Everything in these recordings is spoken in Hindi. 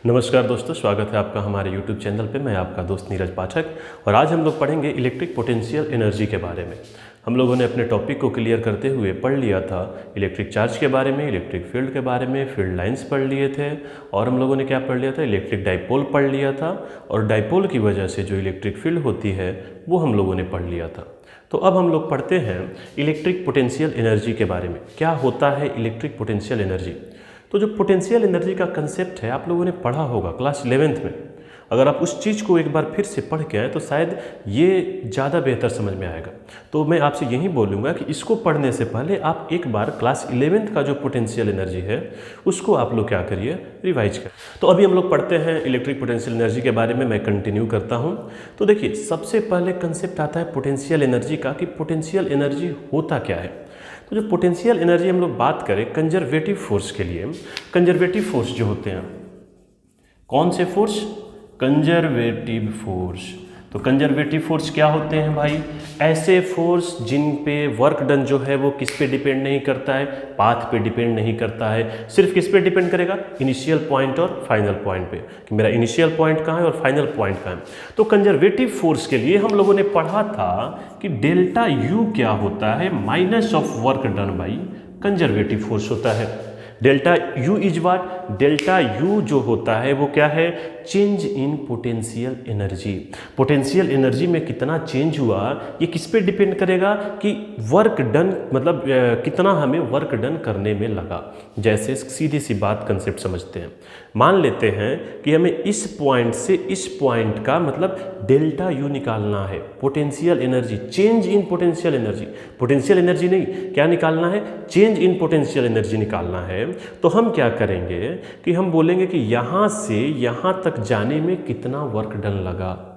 नमस्कार दोस्तों, स्वागत है आपका हमारे YouTube चैनल पे। मैं आपका दोस्त नीरज पाठक और आज हम लोग पढ़ेंगे इलेक्ट्रिक पोटेंशियल एनर्जी के बारे में। हम लोगों ने अपने टॉपिक को क्लियर करते हुए पढ़ लिया था इलेक्ट्रिक चार्ज के बारे में, इलेक्ट्रिक फील्ड के बारे में, फील्ड लाइंस पढ़ लिए थे और हम लोगों ने क्या पढ़ लिया था, इलेक्ट्रिक डाइपोल पढ़ लिया था और डाइपोल की वजह से जो इलेक्ट्रिक फील्ड होती है वो हम लोगों ने पढ़ लिया था। तो अब हम लोग पढ़ते हैं इलेक्ट्रिक पोटेंशियल एनर्जी के बारे में। क्या होता है इलेक्ट्रिक पोटेंशियल एनर्जी? तो जो पोटेंशियल एनर्जी का कंसेप्ट है आप लोगों ने पढ़ा होगा क्लास 11th में। अगर आप उस चीज़ को एक बार फिर से पढ़ के आए तो शायद ये ज़्यादा बेहतर समझ में आएगा। तो मैं आपसे यही बोलूँगा कि इसको पढ़ने से पहले आप एक बार क्लास 11th का जो पोटेंशियल एनर्जी है उसको आप लोग क्या करिए, रिवाइज करें। तो अभी हम लोग पढ़ते हैं इलेक्ट्रिक पोटेंशियल एनर्जी के बारे में। मैं कंटिन्यू करता हूँ। तो देखिए, सबसे पहले कंसेप्ट आता है पोटेंशियल एनर्जी का कि पोटेंशियल एनर्जी होता क्या है। तो जो पोटेंशियल एनर्जी हम लोग बात करें कंजर्वेटिव फोर्स के लिए, कंजर्वेटिव फोर्स जो होते हैं, कौन से फोर्स? Conservative force. तो कंजर्वेटिव फोर्स क्या होते हैं भाई? ऐसे फोर्स जिन पे वर्क डन जो है वो किस पे डिपेंड नहीं करता है, पाथ पे डिपेंड नहीं करता है। सिर्फ किस पे डिपेंड करेगा? इनिशियल पॉइंट और फाइनल पॉइंट पे, कि मेरा इनिशियल पॉइंट कहाँ है और फाइनल पॉइंट कहाँ है। तो कंजर्वेटिव फोर्स के लिए हम लोगों ने पढ़ा था कि डेल्टा यू क्या होता है, minus of work done by conservative force होता है। Delta U is what? Delta U जो होता है वो क्या है? Change in potential energy. Potential energy में कितना चेंज हुआ ये किस पे डिपेंड करेगा कि वर्क डन, मतलब कितना हमें वर्क डन करने में लगा। जैसे सीधी सी बात कंसेप्ट समझते हैं। मान लेते हैं कि हमें इस पॉइंट से इस पॉइंट का मतलब डेल्टा यू निकालना है, potential energy, change in potential energy. Potential energy नहीं, क्या निकालना है? चेंज इन पोटेंशियल एनर्जी निकालना है। तो हम क्या करेंगे कि हम बोलेंगे कि यहाँ से यहाँ तक जाने में कितना वर्क डन लगा।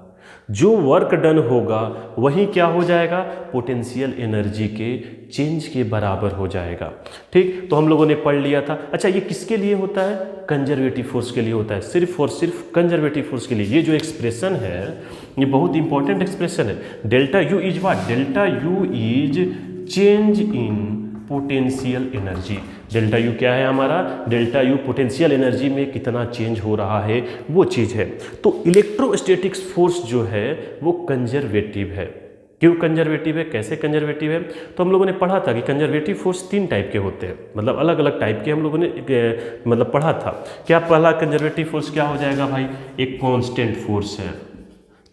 जो वर्क डन होगा वही क्या हो जाएगा? पोटेंशियल एनर्जी के चेंज के बराबर हो जाएगा। ठीक, तो हम लोगों ने पढ़ लिया था। अच्छा, ये किसके लिए होता है? कंजर्वेटिव फोर्स के लिए होता है, सिर्फ और सिर्फ कंजर्वेटिव फोर्स के लिए। ये जो एक्सप्रेशन है ये बहुत इंपॉर्टेंट एक्सप्रेशन है। Delta U is what? Delta U is change in potential energy. Delta U क्या है हमारा? डेल्टा यू पोटेंशियल एनर्जी में कितना चेंज हो रहा है वो चीज़ है। तो इलेक्ट्रोस्टैटिक्स फोर्स जो है वो कंजर्वेटिव है। क्यों कंजर्वेटिव है? कैसे कंजर्वेटिव है? तो हम लोगों ने पढ़ा था कि कंजर्वेटिव फोर्स 3 टाइप के होते हैं, मतलब अलग अलग टाइप के हम लोगों ने मतलब पढ़ा था। क्या पहला कंजर्वेटिव फोर्स क्या हो जाएगा भाई? एक कांस्टेंट फोर्स है।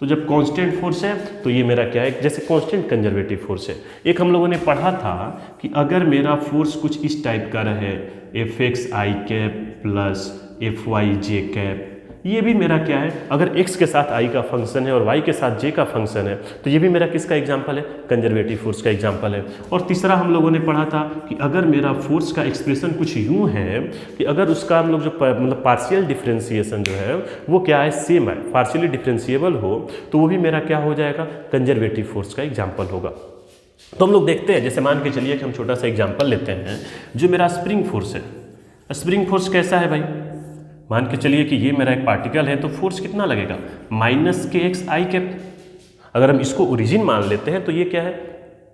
तो जब कांस्टेंट फोर्स है तो ये मेरा क्या है? जैसे कांस्टेंट कंजर्वेटिव फोर्स है। एक हम लोगों ने पढ़ा था कि अगर मेरा फोर्स कुछ इस टाइप का रहे, एफ एक्स आई कैप प्लस एफ वाई जे कैप, ये भी मेरा क्या है? अगर x के साथ i का फंक्शन है और y के साथ j का फंक्शन है तो ये भी मेरा किसका एग्जाम्पल है? कंजर्वेटिव फोर्स का एग्जाम्पल है। और तीसरा हम लोगों ने पढ़ा था कि अगर मेरा फोर्स का एक्सप्रेशन कुछ यूं है कि अगर उसका हम लोग जो मतलब पार्शियल डिफ्रेंसिएशन जो है वो क्या है? सेम है, पार्शियली डिफ्रेंशिएबल हो, तो वो भी मेरा क्या हो जाएगा? कंजर्वेटिव फोर्स का एग्जाम्पल होगा। तो हम लोग देखते हैं, जैसे मान के चलिए कि हम छोटा सा एग्जाम्पल लेते हैं, जो मेरा स्प्रिंग फोर्स है। स्प्रिंग फोर्स कैसा है भाई? मान के चलिए कि ये मेरा एक पार्टिकल है तो फोर्स कितना लगेगा? माइनस के एक्स आई कैप। अगर हम इसको ओरिजिन मान लेते हैं तो ये क्या है?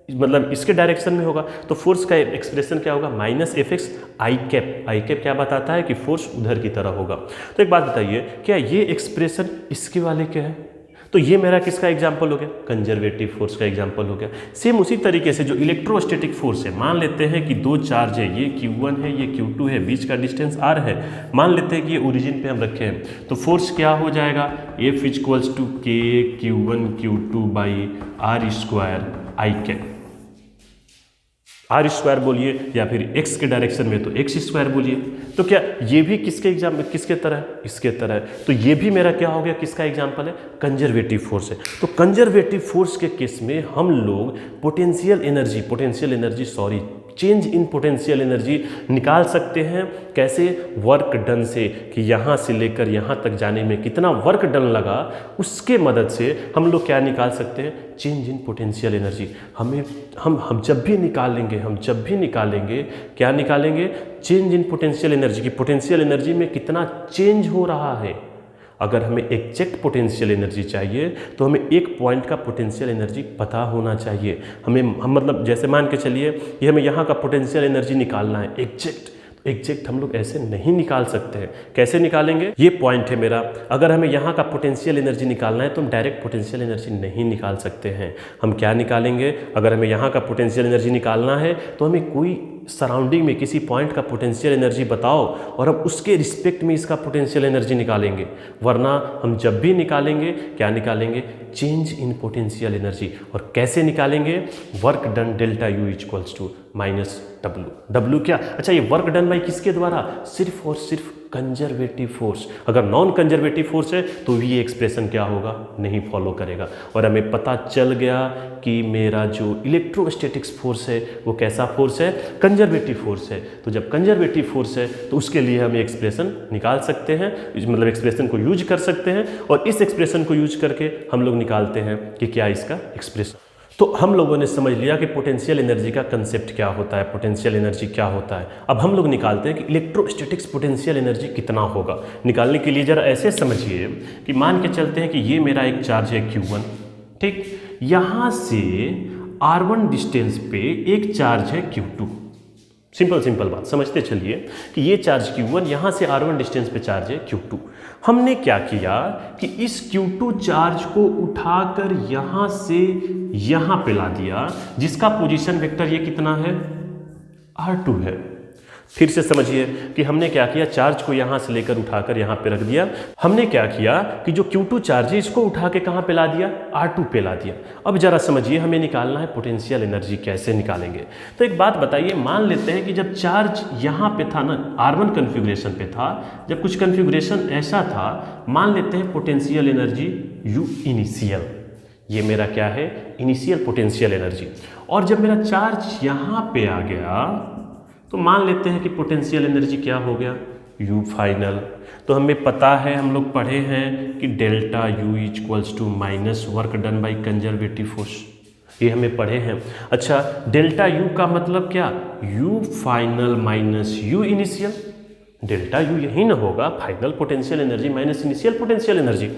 मतलब इसके डायरेक्शन में होगा, तो फोर्स का एक्सप्रेशन क्या होगा? माइनस एफ एक्स आई कैप। आई कैप क्या बताता है? कि फोर्स उधर की तरह होगा। तो एक बात बताइए, क्या ये एक्सप्रेशन इसके वाले क्या है? तो ये मेरा किसका एग्जाम्पल हो गया? कंजर्वेटिव फोर्स का एग्जाम्पल हो गया। सेम उसी तरीके से जो इलेक्ट्रोस्टैटिक फोर्स है, मान लेते हैं कि 2 चार्ज है, ये Q1 है, ये Q2 है, बीच का डिस्टेंस R है। मान लेते हैं कि ये ओरिजिन पे हम रखे हैं, तो फोर्स क्या हो जाएगा? F equals to K Q1 Q2 by R square i cap. R square बोलिए या फिर एक्स के डायरेक्शन में तो एक्स स्क्वायर बोलिए। तो क्या ये भी किसके तरह है? इसके तरह है। तो ये भी मेरा क्या हो गया? किसका एग्जाम्पल है? कंजर्वेटिव फोर्स है। तो कंजर्वेटिव फोर्स के केस में हम लोग potential energy change in potential energy निकाल सकते हैं। कैसे? वर्क डन से, कि यहाँ से लेकर यहाँ तक जाने में कितना वर्क डन लगा, उसके मदद से हम लोग क्या निकाल सकते हैं? Change in potential energy. हम जब भी निकालेंगे क्या निकालेंगे? चेंज इन पोटेंशियल एनर्जी की पोटेंशियल एनर्जी में कितना चेंज हो रहा है। अगर हमें एग्जैक्ट पोटेंशियल एनर्जी चाहिए तो हमें एक पॉइंट का पोटेंशियल एनर्जी पता होना चाहिए। हम मतलब जैसे मान के चलिए कि हमें यहाँ का पोटेंशियल एनर्जी निकालना है एग्जैक्ट, एग्जैक्ट हम लोग ऐसे नहीं निकाल सकते हैं। कैसे निकालेंगे, ये पॉइंट है मेरा। अगर हमें यहाँ का पोटेंशियल एनर्जी निकालना है तो हम डायरेक्ट पोटेंशियल एनर्जी नहीं निकाल सकते हैं। हम क्या निकालेंगे, अगर हमें यहाँ का पोटेंशियल एनर्जी निकालना है तो हमें कोई सराउंडिंग में किसी पॉइंट का पोटेंशियल एनर्जी बताओ और हम उसके रिस्पेक्ट में इसका पोटेंशियल एनर्जी निकालेंगे। वरना हम जब भी निकालेंगे क्या निकालेंगे, चेंज इन पोटेंशियल एनर्जी। और कैसे निकालेंगे, work done delta U equals to minus W. W क्या, अच्छा ये वर्क डन बाई किसके द्वारा, सिर्फ और सिर्फ कंजर्वेटिव फोर्स। अगर नॉन कंजर्वेटिव फोर्स है तो ये एक्सप्रेशन क्या होगा, नहीं फॉलो करेगा। और हमें पता चल गया कि मेरा जो इलेक्ट्रोस्टैटिक्स फोर्स है वो कैसा फोर्स है, कंजर्वेटिव फोर्स है। तो जब कंजर्वेटिव फोर्स है तो उसके लिए हम एक्सप्रेशन निकाल सकते हैं, मतलब एक्सप्रेशन को यूज कर सकते हैं। और इस एक्सप्रेशन को यूज करके हम लोग निकालते हैं कि क्या इसका एक्सप्रेशन। तो हम लोगों ने समझ लिया कि पोटेंशियल एनर्जी का कंसेप्ट क्या होता है, पोटेंशियल एनर्जी क्या होता है। अब हम लोग निकालते हैं कि इलेक्ट्रोस्टैटिक्स पोटेंशियल एनर्जी कितना होगा। निकालने के लिए जरा ऐसे समझिए कि मान के चलते हैं कि ये मेरा एक चार्ज है Q1, ठीक, यहाँ से R1 डिस्टेंस पे एक चार्ज है Q2। सिंपल बात समझते चलिए कि ये चार्ज Q1, यहाँ से R1 डिस्टेंस पे चार्ज है Q2। हमने क्या किया कि इस Q2 चार्ज को उठाकर यहाँ से यहाँ पे ला दिया, जिसका पोजीशन वेक्टर ये कितना है, R2 है। फिर से समझिए कि हमने क्या किया, चार्ज को यहाँ से लेकर उठाकर यहाँ पे रख दिया। हमने क्या किया कि जो Q2 चार्ज है इसको उठा के कहाँ पे ला दिया, R2 पे ला दिया। अब जरा समझिए हमें निकालना है पोटेंशियल एनर्जी, कैसे निकालेंगे। तो एक बात बताइए, मान लेते हैं कि जब चार्ज यहाँ पे था ना, R1 कन्फिग्रेशन पे था, जब कुछ कन्फिग्रेशन ऐसा था, मान लेते हैं पोटेंशियल एनर्जी U इनिशियल, ये मेरा क्या है, इनिशियल पोटेंशियल एनर्जी। और जब मेरा चार्ज यहाँ पे आ गया तो मान लेते हैं कि पोटेंशियल एनर्जी क्या हो गया, U फाइनल। तो हमें पता है, हम लोग पढ़े हैं कि delta U equals to minus work done by conservative force, ये हमें पढ़े हैं। अच्छा, डेल्टा U का मतलब क्या, U final minus U initial. Delta U यही ना होगा, final potential energy minus initial potential energy.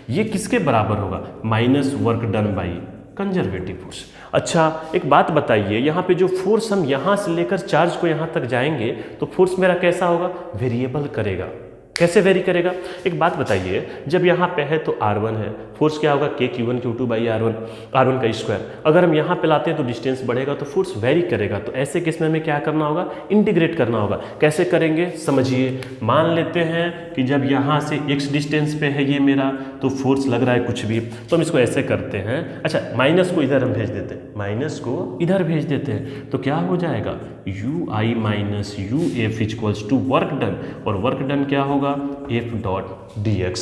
ये किसके बराबर होगा, minus work done by conservative force. अच्छा एक बात बताइए, यहाँ पे जो फोर्स हम यहाँ से लेकर चार्ज को यहाँ तक जाएंगे तो फोर्स मेरा कैसा होगा, वेरिएबल करेगा। कैसे वेरी करेगा, एक बात बताइए, जब यहाँ पे है तो R1 है, फोर्स क्या होगा, K Q1 Q2 by R1 का स्क्वायर। अगर हम यहाँ पे लाते हैं तो डिस्टेंस बढ़ेगा तो फोर्स वेरी करेगा। तो ऐसे केस में हमें क्या करना होगा, इंटीग्रेट करना होगा। कैसे करेंगे समझिए, मान लेते हैं कि जब यहाँ से x डिस्टेंस पे है ये मेरा, तो फोर्स लग रहा है कुछ भी, तो हम इसको ऐसे करते हैं। अच्छा माइनस को इधर हम भेज देते हैं, माइनस को इधर भेज देते हैं, तो क्या हो जाएगा, UI minus UF equals to work done, और वर्क डन क्या होगा, F dot dx।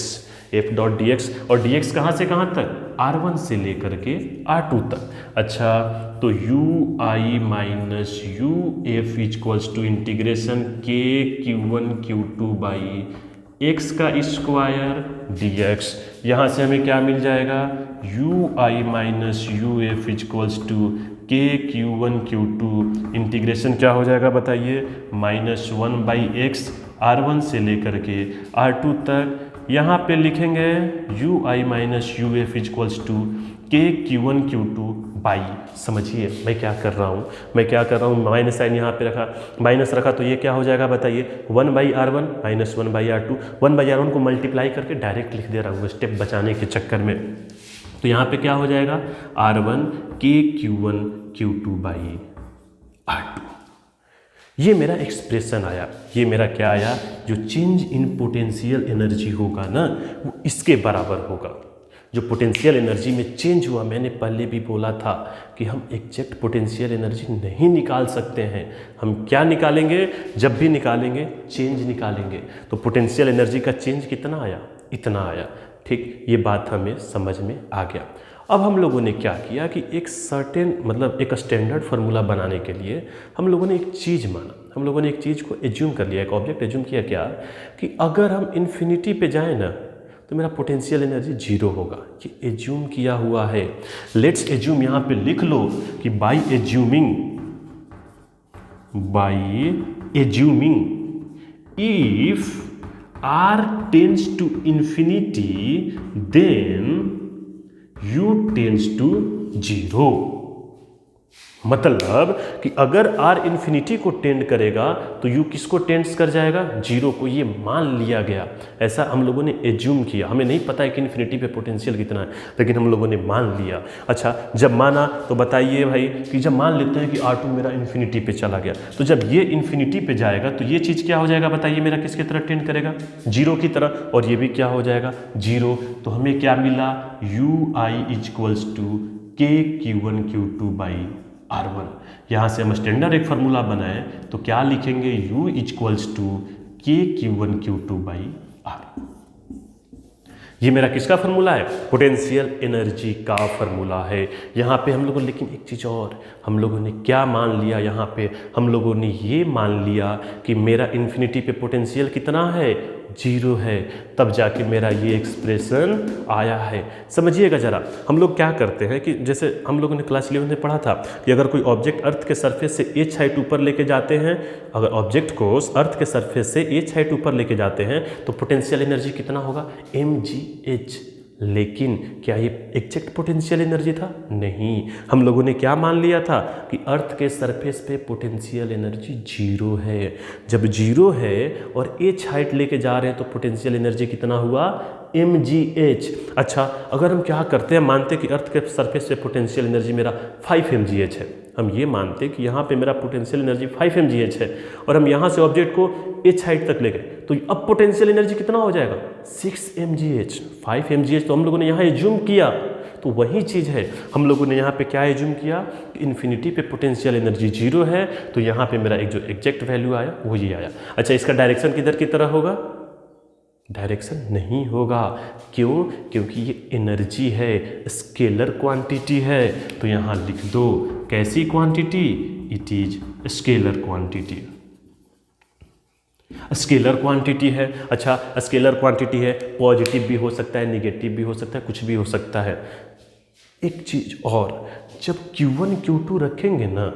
F dot dx, और dx कहाँ से कहाँ तक, R1 से लेकर के R2 तक। अच्छा तो UI minus UF equals to integration K Q1 Q2 by x का स्क्वायर dx। यहाँ से हमें क्या मिल जाएगा, UI minus UF equals to K Q1 Q2 integration क्या हो जाएगा बताइए, -1 बाई एक्स, R1 से लेकर के R2 तक। यहाँ पे लिखेंगे UI minus UF equals to K Q1 Q2 by, समझिए मैं क्या कर रहा हूँ, माइनस साइन यहाँ पे रखा, माइनस रखा, तो ये क्या हो जाएगा बताइए, 1 by R1 minus 1 by R2। 1 by R1 को मल्टीप्लाई करके डायरेक्ट लिख दे रहा हूँ स्टेप बचाने के चक्कर में। तो यहाँ पे क्या हो जाएगा, R1 K Q1 Q2 by R2। ये मेरा एक्सप्रेशन आया, ये मेरा क्या आया, जो चेंज इन पोटेंशियल एनर्जी होगा ना वो इसके बराबर होगा। जो पोटेंशियल एनर्जी में चेंज हुआ, मैंने पहले भी बोला था कि हम एग्जैक्ट पोटेंशियल एनर्जी नहीं निकाल सकते हैं। हम क्या निकालेंगे, जब भी निकालेंगे चेंज निकालेंगे। तो पोटेंशियल एनर्जी का चेंज कितना आया, इतना आया। ठीक, ये बात हमें समझ में आ गया। अब हम लोगों ने क्या किया कि एक सर्टेन मतलब एक स्टैंडर्ड फार्मूला बनाने के लिए हम लोगों ने एक चीज़ माना, हम लोगों ने एक चीज़ को एज्यूम कर लिया, एक ऑब्जेक्ट एज्यूम किया क्या कि अगर हम इन्फिनिटी पे जाएं ना तो मेरा पोटेंशियल एनर्जी 0 होगा। ये एज्यूम किया हुआ है। लेट्स एज्यूम, यहाँ पे लिख लो कि by assuming if R tends to infinity then U tends to 0। मतलब कि अगर r इन्फिनिटी को टेंड करेगा तो u किसको टेंड्स कर जाएगा, जीरो को। ये मान लिया गया, ऐसा हम लोगों ने एज्यूम किया। हमें नहीं पता है कि इन्फिनिटी पे पोटेंशियल कितना है, लेकिन हम लोगों ने मान लिया। अच्छा, जब माना तो बताइए भाई कि जब मान लेते हैं कि R2 मेरा इन्फिनिटी पे चला गया, तो जब ये इन्फिनिटी पे जाएगा तो ये चीज़ क्या हो जाएगा, बताइए मेरा किसकी तरह टेंड करेगा, जीरो की तरह। और ये भी क्या हो जाएगा, जीरो। तो हमें क्या मिला, ui इक्वल्स टू के Q1 Q2 बाई R1। यहाँ से हम स्टैंडर्ड एक फार्मूला बनाए तो क्या लिखेंगे, U इक्वल्स टू के Q1 Q2 बाई R। ये मेरा किसका फार्मूला है, पोटेंशियल एनर्जी का फार्मूला है। यहाँ पे हम लोगों, लेकिन एक चीज़ और, हम लोगों ने क्या मान लिया, यहाँ पे हम लोगों ने ये मान लिया कि मेरा इन्फिनिटी पे पोटेंशियल कितना है, जीरो है, तब जाके मेरा ये एक्सप्रेशन आया है। समझिएगा ज़रा, हम लोग क्या करते हैं कि जैसे हम लोगों ने क्लास 11 में पढ़ा था कि अगर कोई ऑब्जेक्ट अर्थ के सरफेस से h हाइट ऊपर लेके जाते हैं, अगर ऑब्जेक्ट को अर्थ के सरफेस से h हाइट ऊपर लेके जाते हैं तो पोटेंशियल एनर्जी कितना होगा, mgh। लेकिन क्या ये एग्जैक्ट पोटेंशियल एनर्जी था, नहीं। हम लोगों ने क्या मान लिया था कि अर्थ के सरफेस पे पोटेंशियल एनर्जी जीरो है। जब जीरो है और h हाइट लेके जा रहे हैं तो पोटेंशियल एनर्जी कितना हुआ, mgh। अच्छा, अगर हम क्या करते हैं, मानते कि अर्थ के सरफेस पे पोटेंशियल एनर्जी मेरा 5 mgh है, हम ये मानते कि यहाँ पे मेरा पोटेंशियल एनर्जी 5 mgh है और हम यहाँ से ऑब्जेक्ट को h हाइट तक ले गए, तो अब पोटेंशियल एनर्जी कितना हो जाएगा, 6 mgh। 5 mgh तो हम लोगों ने यहाँ एज्यूम किया, तो वही चीज़ है, हम लोगों ने यहाँ पे क्या एज्यूम किया कि इन्फिनिटी पे पोटेंशियल एनर्जी जीरो है, तो यहाँ पे मेरा एक जो एग्जैक्ट वैल्यू आया वो ये आया। अच्छा, इसका डायरेक्शन किधर की तरह होगा, डायरेक्शन नहीं होगा, क्यों, क्योंकि ये एनर्जी है, स्केलर क्वांटिटी है। तो यहाँ लिख दो, कैसी quantity, it is scalar quantity. Scalar quantity है। अच्छा, स्केलर क्वांटिटी है, पॉजिटिव भी हो सकता है, नेगेटिव भी हो सकता है, कुछ भी हो सकता है। एक चीज़ और, जब Q1 Q2 रखेंगे ना,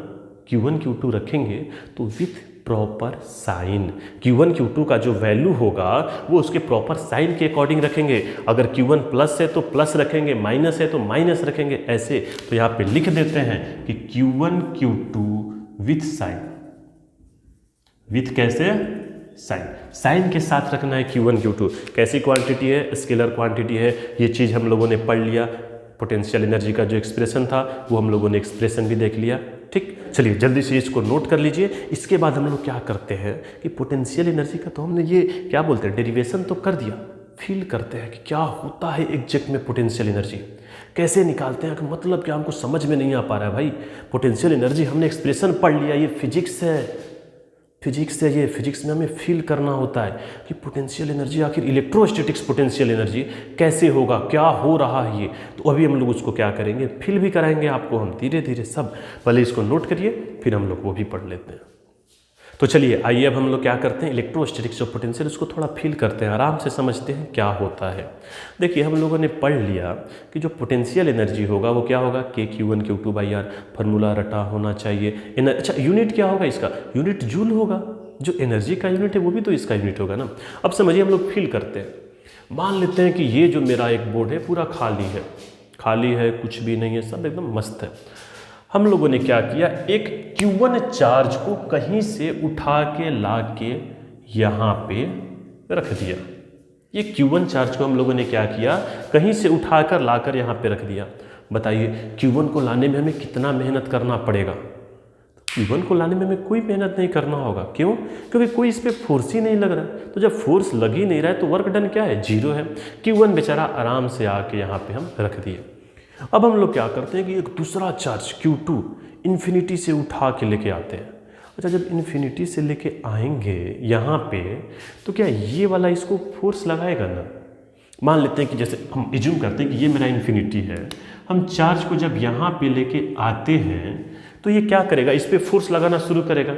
Q1 Q2 रखेंगे तो with proper sign, Q1 Q2 का जो वैल्यू होगा वो उसके प्रॉपर साइन के अकॉर्डिंग रखेंगे। अगर Q1 प्लस है तो प्लस रखेंगे, माइनस है तो माइनस रखेंगे, ऐसे। तो यहाँ पे लिख देते हैं कि Q1 Q2 with sign, with कैसे, साइन, साइन के साथ रखना है Q1 Q2। कैसी क्वांटिटी है, स्केलर क्वांटिटी है। ये चीज़ हम लोगों ने पढ़ लिया। पोटेंशियल एनर्जी का जो एक्सप्रेशन था वो हम लोगों ने एक्सप्रेशन भी देख लिया। ठीक, चलिए जल्दी से इसको नोट कर लीजिए। इसके बाद हम लोग क्या करते हैं कि पोटेंशियल एनर्जी का तो हमने ये क्या बोलते हैं, डेरिवेशन तो कर दिया, फील करते हैं कि क्या होता है एग्जैक्ट में पोटेंशियल एनर्जी, कैसे निकालते हैं, कि मतलब क्या हमको समझ में नहीं आ पा रहा है भाई। पोटेंशियल एनर्जी हमने एक्सप्रेशन पढ़ लिया, ये फिजिक्स है, फिजिक्स है, ये फिजिक्स में हमें फील करना होता है कि पोटेंशियल एनर्जी आखिर इलेक्ट्रोस्टैटिक्स पोटेंशियल एनर्जी कैसे होगा, क्या हो रहा है ये। तो अभी हम लोग उसको क्या करेंगे, फील भी कराएंगे आपको हम धीरे धीरे सब। पहले इसको नोट करिए, फिर हम लोग वो भी पढ़ लेते हैं। तो चलिए आइए अब हम लोग क्या करते हैं, इलेक्ट्रोस्टैटिक्स जो पोटेंशियल उसको थोड़ा फील करते हैं, आराम से समझते हैं क्या होता है। देखिए हम लोगों ने पढ़ लिया कि जो पोटेंशियल एनर्जी होगा वो क्या होगा, के Q1 Q2 by are, formula रटा होना चाहिए। अच्छा, यूनिट क्या होगा इसका, यूनिट जूल होगा, जो एनर्जी का यूनिट है वो भी तो इसका यूनिट होगा ना। अब समझिए हम लोग फील करते हैं, मान लेते हैं कि ये जो मेरा एक बोर्ड है पूरा खाली है, खाली है, कुछ भी नहीं है, सब एकदम मस्त है। हम लोगों ने क्या किया, एक Q1 चार्ज को कहीं से उठा के ला के यहाँ पे रख दिया। ये Q1 चार्ज को हम लोगों ने क्या किया, कहीं से उठाकर लाकर यहाँ पे रख दिया। बताइए Q1 को लाने में हमें कितना मेहनत करना पड़ेगा। Q1 को लाने में हमें कोई मेहनत नहीं करना होगा, क्यों, क्योंकि कोई इस पर फोर्स ही नहीं लग रहा है। तो जब फोर्स लग ही नहीं रहा है तो वर्क डन क्या है, जीरो है। Q1 बेचारा आराम से आके यहाँ पे हम रख दिए। अब हम लोग क्या करते हैं कि एक दूसरा चार्ज Q2 इन्फिनिटी से उठा के लेके आते हैं। अच्छा, जब इन्फिनिटी से लेके आएंगे यहाँ पे तो क्या ये वाला इसको फोर्स लगाएगा ना। मान लेते हैं कि जैसे हम एज्यूम करते हैं कि ये मेरा इन्फिनिटी है, हम चार्ज को जब यहाँ पे लेके आते हैं तो ये क्या करेगा, इस पर फोर्स लगाना शुरू करेगा।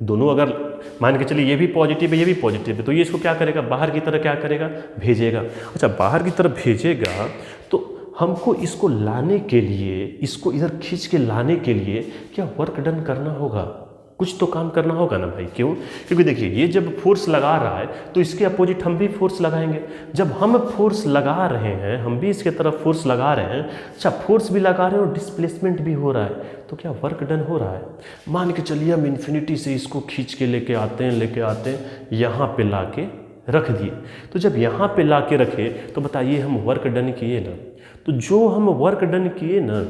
दोनों अगर मान के चलिए ये भी पॉजिटिव है, ये भी पॉजिटिव है, तो ये इसको क्या करेगा, बाहर की तरफ क्या करेगा, भेजेगा। अच्छा, बाहर की तरफ भेजेगा तो हमको इसको लाने के लिए, इसको इधर खींच के लाने के लिए क्या वर्क डन करना होगा, कुछ तो काम करना होगा ना भाई। क्यों? क्योंकि देखिए ये जब फोर्स लगा रहा है तो इसके अपोजिट हम भी फोर्स लगाएंगे। जब हम फोर्स लगा रहे हैं, हम भी इसके तरफ फोर्स लगा रहे हैं, अच्छा फोर्स भी लगा रहे हैं और डिस्प्लेसमेंट भी हो रहा है, तो क्या वर्क डन हो रहा है? मान के चलिए हम इन्फिनिटी से इसको खींच के लेके आते हैं यहाँ पे ला के रख दिए। तो जब यहाँ पे ला के रखे तो बताइए हम वर्क डन किए ना, तो जो हम वर्क डन किए ना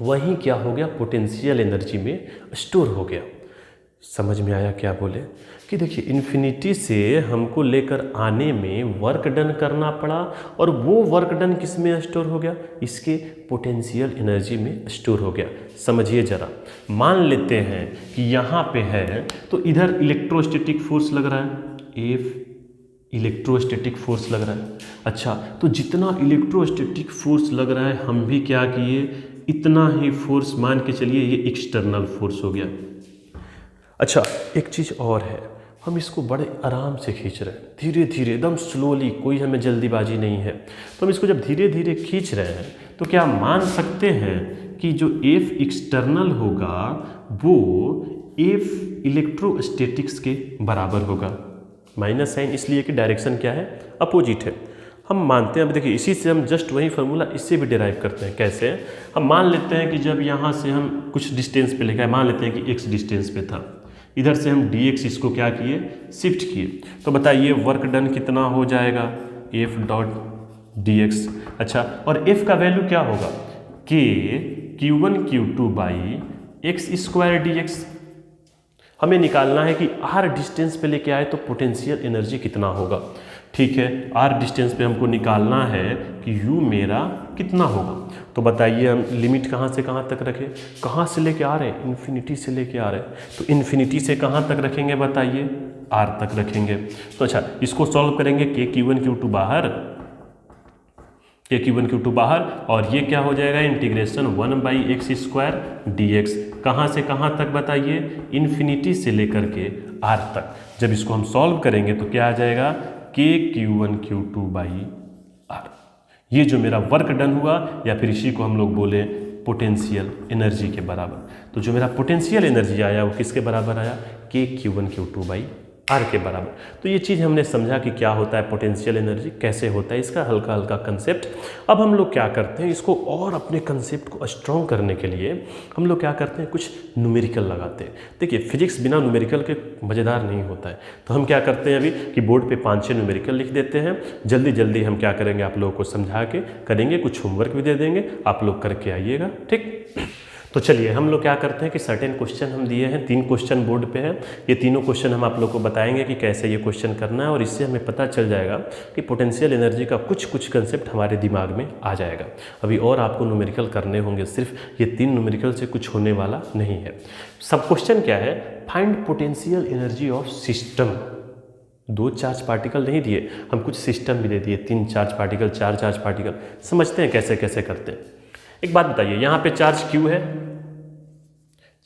वही क्या हो गया, पोटेंशियल एनर्जी में स्टोर हो गया। समझ में आया क्या बोले? कि देखिए इन्फिनिटी से हमको लेकर आने में वर्क डन करना पड़ा और वो वर्क डन किस में स्टोर हो गया, इसके पोटेंशियल एनर्जी में स्टोर हो गया। समझिए जरा, मान लेते हैं कि यहाँ पे है तो इधर इलेक्ट्रोस्टैटिक फोर्स लग रहा है, एफ इलेक्ट्रोस्टैटिक फोर्स लग रहा है। अच्छा तो जितना इलेक्ट्रोस्टैटिक फोर्स लग रहा है हम भी क्या किए, इतना ही फोर्स मान के चलिए ये एक्सटर्नल फोर्स हो गया। अच्छा एक चीज़ और है, हम इसको बड़े आराम से खींच रहे हैं, धीरे धीरे एकदम स्लोली, कोई हमें जल्दीबाजी नहीं है। तो हम इसको जब धीरे धीरे खींच रहे हैं तो क्या मान सकते हैं कि जो एफ एक्सटर्नल होगा वो एफ इलेक्ट्रोस्टैटिक्स के बराबर होगा। माइनस साइन इसलिए कि डायरेक्शन क्या है, अपोजिट है। हम मानते हैं, अब देखिए इसी से हम जस्ट वही फार्मूला इससे भी डिराइव करते हैं। कैसे? हम मान लेते हैं कि जब यहाँ से हम कुछ डिस्टेंस पे लिखा है, मान लेते हैं कि x डिस्टेंस पे था, इधर से हम dx इसको क्या किए, शिफ्ट किए, तो बताइए वर्क डन कितना हो जाएगा, f डॉट dx। अच्छा और f का वैल्यू क्या होगा, k q1 q2 by x square dx। हमें निकालना है कि r डिस्टेंस पे लेके आए तो पोटेंशियल एनर्जी कितना होगा। ठीक है, r डिस्टेंस पे हमको निकालना है कि u मेरा कितना होगा। तो बताइए हम लिमिट कहाँ से कहाँ तक रखें, कहाँ से लेके आ रहे हैं, इन्फिनिटी से लेके आ रहे हैं, तो इन्फिनिटी से कहाँ तक रखेंगे बताइए, r तक रखेंगे। तो अच्छा इसको सॉल्व करेंगे, k q1 q2 बाहर, k q1 q2 बाहर, और ये क्या हो जाएगा, इंटीग्रेशन 1/x² dx। कहाँ से कहाँ तक बताइए, इन्फिनिटी से लेकर के r तक। जब इसको हम सॉल्व करेंगे तो क्या आ जाएगा, k q1 q2 by r। ये जो मेरा वर्क डन हुआ, या फिर इसी को हम लोग बोले पोटेंशियल एनर्जी के बराबर। तो जो मेरा पोटेंशियल एनर्जी आया वो किसके बराबर आया, k q1 q2 by are के बराबर। तो ये चीज़ हमने समझा कि क्या होता है पोटेंशियल एनर्जी, कैसे होता है, इसका हल्का हल्का कंसेप्ट। अब हम लोग क्या करते हैं, इसको और अपने कंसेप्ट को स्ट्रॉन्ग करने के लिए हम लोग क्या करते हैं, कुछ न्यूमेरिकल लगाते हैं। देखिए फिजिक्स बिना न्यूमेरिकल के मज़ेदार नहीं होता है। तो हम क्या करते हैं अभी कि बोर्ड पे 5-6 न्यूमेरिकल लिख देते हैं, जल्दी जल्दी हम क्या करेंगे, आप लोगों को समझा के करेंगे, कुछ होमवर्क भी दे देंगे, आप लोग करके आइएगा। ठीक, तो चलिए हम लोग क्या करते हैं कि सर्टेन क्वेश्चन हम दिए हैं, 3 क्वेश्चन बोर्ड पे हैं। ये तीनों क्वेश्चन हम आप लोग को बताएंगे कि कैसे ये क्वेश्चन करना है, और इससे हमें पता चल जाएगा कि पोटेंशियल एनर्जी का कुछ कंसेप्ट हमारे दिमाग में आ जाएगा। अभी और आपको न्यूमेरिकल करने होंगे, सिर्फ ये 3 न्यूमेरिकल से कुछ होने वाला नहीं है। सब क्वेश्चन क्या है, find potential energy of system. 2 charge particle नहीं दिए, हम कुछ सिस्टम भी दे दिए, 3 चार्ज पार्टिकल, 4 चार्ज पार्टिकल। समझते हैं कैसे कैसे करते हैं। एक बात बताइए, यहाँ पे चार्ज क्यू है,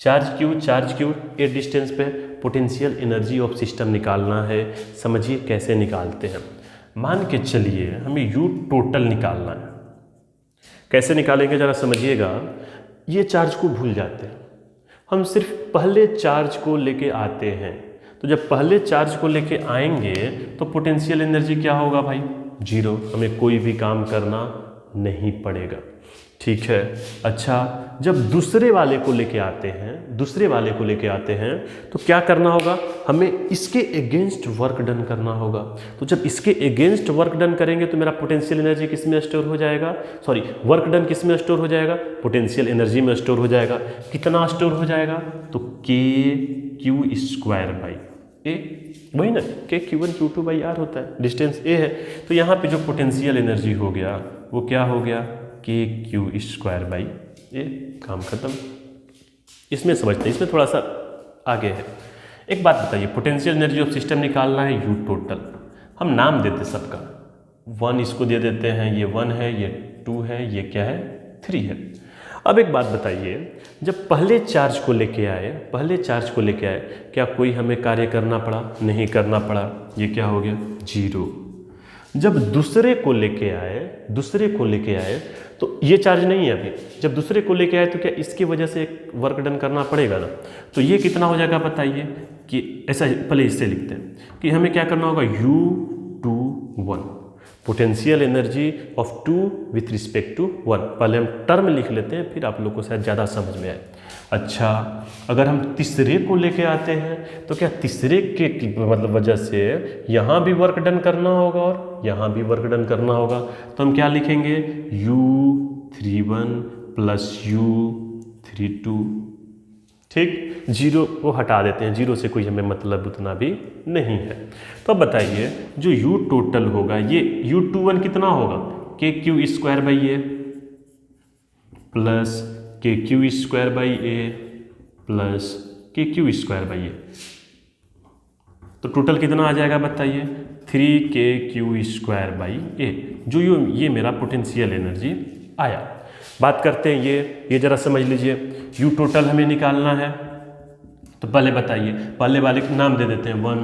चार्ज क्यू ए डिस्टेंस पे, पोटेंशियल एनर्जी ऑफ सिस्टम निकालना है। समझिए कैसे निकालते हैं। मान के चलिए हमें यू टोटल निकालना है। कैसे निकालेंगे जरा समझिएगा। ये चार्ज को भूल जाते हैं, हम सिर्फ पहले चार्ज को लेके आते हैं। तो जब पहले चार्ज को लेके आएंगे तो पोटेंशियल एनर्जी क्या होगा भाई, 0। हमें कोई भी काम करना नहीं पड़ेगा। ठीक है, अच्छा जब दूसरे वाले को लेके आते हैं, तो क्या करना होगा, हमें इसके अगेंस्ट वर्क डन करना होगा। तो जब इसके अगेंस्ट वर्क डन करेंगे तो मेरा पोटेंशियल एनर्जी किस में स्टोर हो जाएगा, सॉरी वर्क डन किस में स्टोर हो जाएगा, पोटेंशियल एनर्जी में स्टोर हो जाएगा। कितना स्टोर हो जाएगा, तो k q² बाई ए, वही ना k q1 q2 by r होता है, डिस्टेंस a है। तो यहाँ पे जो पोटेंशियल एनर्जी हो गया वो क्या हो गया, k q² बाई ए। काम खत्म। इसमें समझते हैं, इसमें थोड़ा सा आगे है। एक बात बताइए, पोटेंशियल एनर्जी ऑफ सिस्टम निकालना है, यू टोटल। हम नाम देते सबका, 1 इसको दे देते हैं, ये 1 है, ये 2 है, ये क्या है, 3 है। अब एक बात बताइए, जब पहले चार्ज को लेके आए, क्या कोई हमें कार्य करना पड़ा, नहीं करना पड़ा। ये क्या हो गया, 0। जब दूसरे को लेके आए तो ये चार्ज नहीं है अभी, जब दूसरे को लेके आए तो क्या इसकी वजह से एक वर्क डन करना पड़ेगा ना। तो ये कितना हो जाएगा बताइए, कि ऐसा पहले इससे लिखते हैं कि हमें क्या करना होगा, U21 potential energy of 2 with respect to 1। पहले हम टर्म लिख लेते हैं, फिर आप लोग को शायद ज़्यादा समझ में आए। अच्छा, अगर हम तीसरे को लेके आते हैं तो क्या तीसरे के मतलब वजह से यहाँ भी वर्क डन करना होगा और यहाँ भी वर्क डन करना होगा। तो हम क्या लिखेंगे, U31 प्लस U32। ठीक, जीरो को हटा देते हैं, जीरो से कोई हमें मतलब उतना भी नहीं है। तो अब बताइए जो U टोटल होगा, ये U21 कितना होगा, KQ square by A plus KQ square by A plus KQ square by A. तो टोटल कितना आ जाएगा बताइए, 3KQ स्क्वायर बाई ए, जो ये मेरा पोटेंशियल एनर्जी आया। बात करते हैं ये जरा समझ लीजिए, U टोटल हमें निकालना है। तो पहले बताइए, पहले वाले का नाम दे देते हैं 1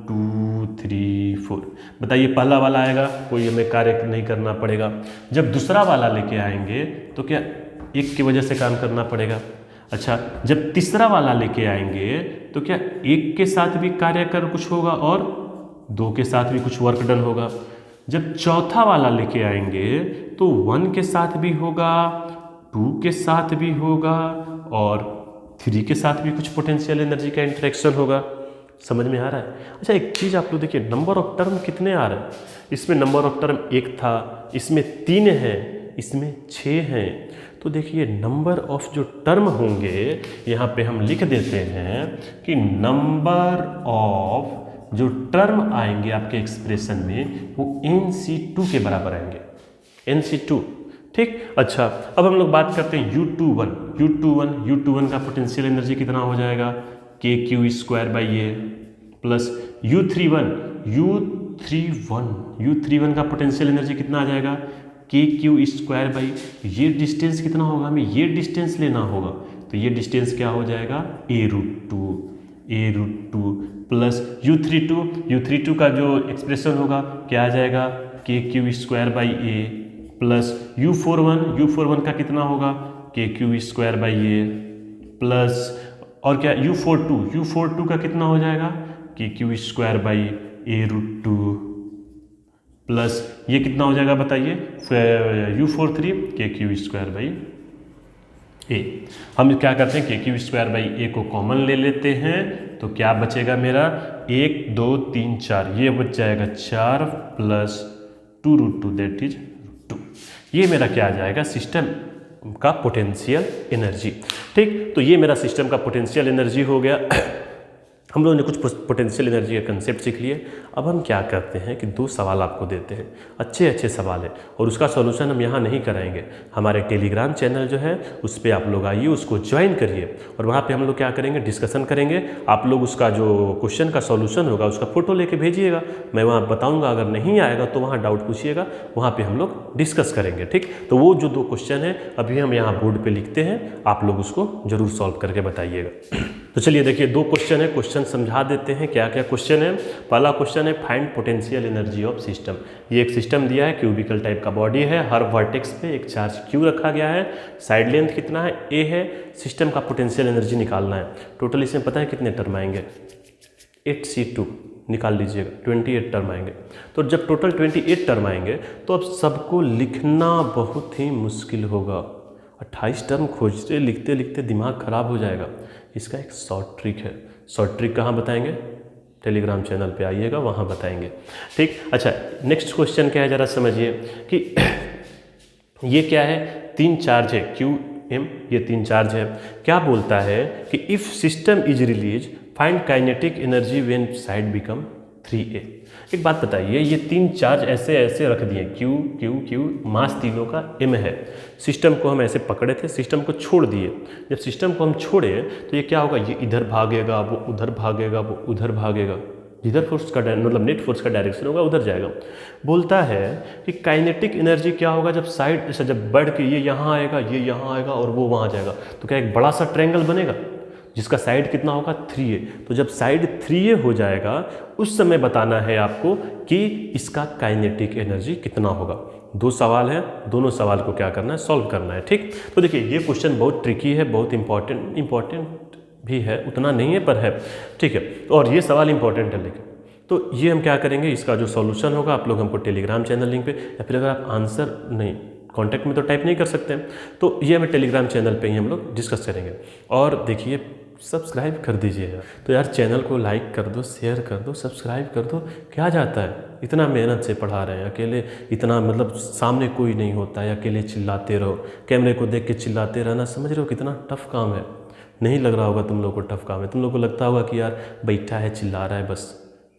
2 3 4। बताइए पहला वाला आएगा, कोई हमें कार्य नहीं करना पड़ेगा। जब दूसरा वाला लेके आएंगे तो क्या एक की वजह से काम करना पड़ेगा। अच्छा, जब तीसरा वाला लेके आएंगे तो क्या एक के साथ भी कार्य कर कुछ होगा और दो के साथ भी कुछ वर्क डन होगा। जब चौथा वाला लेके आएंगे तो 1 के साथ भी होगा, 2 के साथ भी होगा और 3 के साथ भी कुछ पोटेंशियल एनर्जी का इंटरेक्शन होगा। समझ में आ रहा है। अच्छा, एक चीज़ आप लोग देखिए, नंबर ऑफ टर्म कितने आ रहे हैं। इसमें नंबर ऑफ टर्म 1 था, इसमें 3 है, इसमें 6 हैं। तो देखिए नंबर ऑफ जो टर्म होंगे यहाँ पे हम लिख देते हैं कि नंबर ऑफ जो टर्म आएंगे आपके एक्सप्रेशन में वो NC2 के बराबर आएंगे, NC2। ठीक, अच्छा अब हम लोग बात करते हैं U21 का पोटेंशियल एनर्जी कितना हो जाएगा, KQ square by A plus U31 का पोटेंशियल एनर्जी कितना आ जाएगा, KQ स्क्वायर बाई, ये डिस्टेंस कितना होगा, हमें ये डिस्टेंस लेना होगा। तो ये डिस्टेंस क्या हो जाएगा, A√2 प्लस U32 का जो एक्सप्रेशन होगा क्या आ जाएगा, KQ square by A plus U41 का कितना होगा, KQ square by A plus और क्या U42 का कितना हो जाएगा, KQ square by A√2 plus ये कितना हो जाएगा बताइए, U43 KQ स्क्वायर बाई ए। हम क्या करते हैं, KQ स्क्वायर बाई ए को कॉमन ले लेते हैं तो क्या बचेगा मेरा, 1 2 3 4, ये बच जाएगा 4 प्लस 2√2 दैट इज 2। ये मेरा क्या आ जाएगा, सिस्टम का पोटेंशियल एनर्जी। ठीक, तो ये मेरा सिस्टम का पोटेंशियल एनर्जी हो गया। हम लोगों ने कुछ पोटेंशियल एनर्जी का कंसेप्ट सीख लिए। अब हम क्या करते हैं कि 2 सवाल आपको देते हैं, अच्छे सवाल है और उसका सॉल्यूशन हम यहाँ नहीं कराएंगे। हमारे टेलीग्राम चैनल जो है उस पर आप लोग आइए, उसको ज्वाइन करिए और वहाँ पे हम लोग क्या करेंगे, डिस्कशन करेंगे। आप लोग उसका जो क्वेश्चन का सॉल्यूशन होगा उसका फ़ोटो लेके भेजिएगा, मैं वहाँ बताऊँगा। अगर नहीं आएगा तो वहाँ डाउट पूछिएगा, वहाँ पर हम लोग डिस्कस करेंगे। ठीक, तो वो जो 2 क्वेश्चन है अभी हम यहाँ बोर्ड पर लिखते हैं, आप लोग उसको ज़रूर सॉल्व करके बताइएगा। तो चलिए देखिए 2 क्वेश्चन है, क्वेश्चन समझा देते हैं क्या क्या क्वेश्चन है। पहला क्वेश्चन है find potential energy of system. ये एक सिस्टम दिया है, क्यूबिकल टाइप का बॉडी है, हर वर्टेक्स पे एक चार्ज Q रखा गया है, साइड लेंथ कितना है, A है, सिस्टम का पोटेंशियल एनर्जी निकालना है। टोटल इसमें पता है कितने टर्म आएंगे, 8C2 निकाल लीजिएगा, 28 टर्म आएंगे। तो जब टोटल 28 टर्म आएंगे तो अब सबको लिखना बहुत ही मुश्किल होगा। 28 टर्म खोजते लिखते लिखते दिमाग खराब हो जाएगा। इसका एक शॉर्ट ट्रिक है। शॉर्ट ट्रिक कहाँ बताएंगे, टेलीग्राम चैनल पे आइएगा, वहाँ बताएंगे। ठीक, अच्छा नेक्स्ट क्वेश्चन क्या है जरा समझिए कि ये क्या है, 3 चार्ज है QM, ये 3 चार्ज है। क्या बोलता है कि if system is release find kinetic energy when side become 3A। एक बात बताइए, ये 3 चार्ज ऐसे ऐसे रख दिए, Q, मास तीनों का M है। सिस्टम को हम ऐसे पकड़े थे, सिस्टम को छोड़ दिए। जब सिस्टम को हम छोड़े तो ये क्या होगा, ये इधर भागेगा, वो उधर भागेगा, वो उधर भागेगा। जिधर फोर्स का मतलब नेट फोर्स का डायरेक्शन होगा उधर जाएगा। बोलता है कि काइनेटिक एनर्जी क्या होगा जब साइड ऐसा जब बढ़ के ये यहाँ आएगा, ये यहाँ आएगा और वो वहाँ जाएगा, तो क्या एक बड़ा सा ट्रायंगल बनेगा। जिसका साइड कितना होगा 3a। तो जब साइड 3a हो जाएगा उस समय बताना है आपको कि इसका काइनेटिक एनर्जी कितना होगा। 2 सवाल है, दोनों सवाल को क्या करना है, सॉल्व करना है। ठीक, तो देखिए ये क्वेश्चन बहुत ट्रिकी है, बहुत इंपॉर्टेंट भी है, उतना नहीं है पर है। ठीक है, और ये सवाल इंपॉर्टेंट है लेकिन, तो ये हम क्या करेंगे, इसका जो सॉल्यूशन होगा आप लोग हमको टेलीग्राम चैनल लिंक पे, या फिर अगर आप आंसर नहीं कॉन्टैक्ट में तो टाइप नहीं कर सकते हैं, तो ये हमें टेलीग्राम चैनल पे ही हम लोग डिस्कस करेंगे। और देखिए सब्सक्राइब कर दीजिए यार, तो यार चैनल को लाइक कर दो, शेयर कर दो, सब्सक्राइब कर दो, क्या जाता है, इतना मेहनत से पढ़ा रहे हैं, अकेले इतना मतलब सामने कोई नहीं होता है, अकेले चिल्लाते रहो, कैमरे को देख के चिल्लाते रहना, समझ रहे हो कितना टफ काम है। नहीं लग रहा होगा तुम लोग को टफ काम है, तुम लोग को लगता होगा कि यार बैठा है चिल्ला रहा है बस,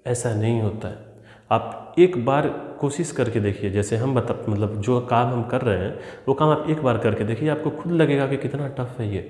ऐसा नहीं होता है। आप एक बार कोशिश करके देखिए, जैसे हम मतलब जो काम हम कर रहे हैं वो काम आप एक बार करके देखिए, आपको खुद लगेगा कि कितना टफ है ये।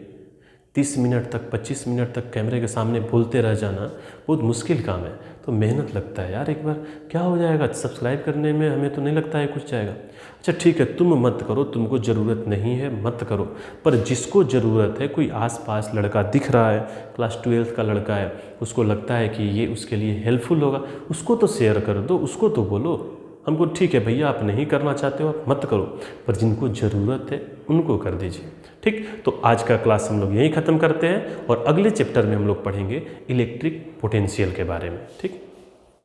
30 मिनट तक 25 मिनट तक कैमरे के सामने बोलते रह जाना बहुत मुश्किल काम है, तो मेहनत लगता है यार। एक बार क्या हो जाएगा, सब्सक्राइब करने में हमें तो नहीं लगता है कुछ जाएगा। अच्छा ठीक है, तुम मत करो, तुमको ज़रूरत नहीं है मत करो, पर जिसको ज़रूरत है, कोई आसपास लड़का दिख रहा है, क्लास 12th का लड़का है, उसको लगता है कि ये उसके लिए हेल्पफुल होगा, उसको तो शेयर कर दो, उसको तो बोलो। हमको ठीक है भैया आप नहीं करना चाहते हो आप मत करो, पर जिनको ज़रूरत है उनको कर दीजिए। ठीक, तो आज का क्लास हम लोग यहीं ख़त्म करते हैं और अगले चैप्टर में हम लोग पढ़ेंगे इलेक्ट्रिक पोटेंशियल के बारे में। ठीक।